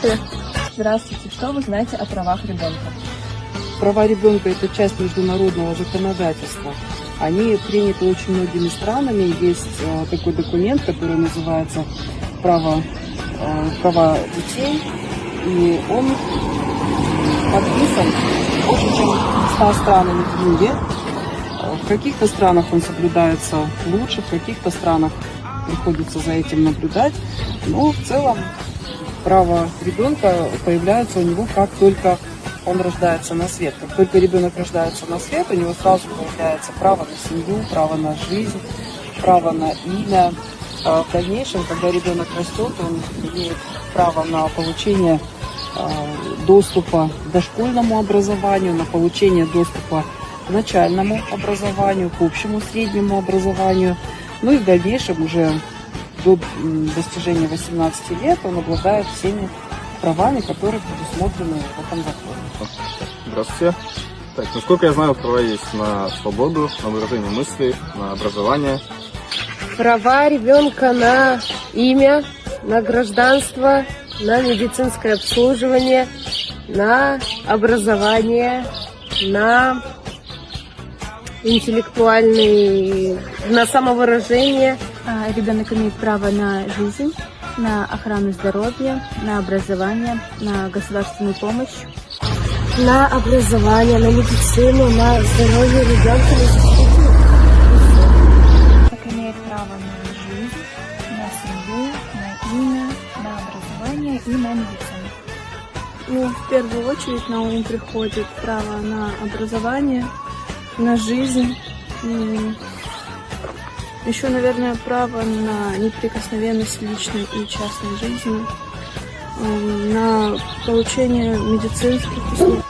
Здравствуйте. Здравствуйте. Что вы знаете о правах ребенка? Права ребенка – это часть международного законодательства. Они приняты очень многими странами. Есть такой документ, который называется «Права детей». И он подписан больше, чем 100 странами в мире. В каких-то странах он соблюдается лучше, в каких-то странах приходится за этим наблюдать. Но в целом право ребенка появляется у него, как только он рождается на свет. Как только ребенок рождается на свет, у него сразу появляется право на семью, право на жизнь, право на имя. В дальнейшем, когда ребенок растет, он имеет право на получение доступа к дошкольному образованию, на получение доступа к начальному образованию, к общему среднему образованию. Ну и в дальнейшем уже до достижения 18 лет он обладает всеми правами, которые предусмотрены в этом законе. Здравствуйте. Так, насколько я знаю, права есть на свободу, на выражение мыслей, на образование. Права ребенка на имя, на гражданство, на медицинское обслуживание, на образование, на на самовыражение. Ребенок имеет право на жизнь, на охрану здоровья, на образование, на государственную помощь. На образование, на медицину, на здоровье ребенка, на защиту. Ребенок имеет право на жизнь, на семью, на имя, на образование и на медицину. Ну, в первую очередь на ум приходит право на образование, на жизнь. Еще, наверное, право на неприкосновенность личной и частной жизни, на получение медицинских услуг.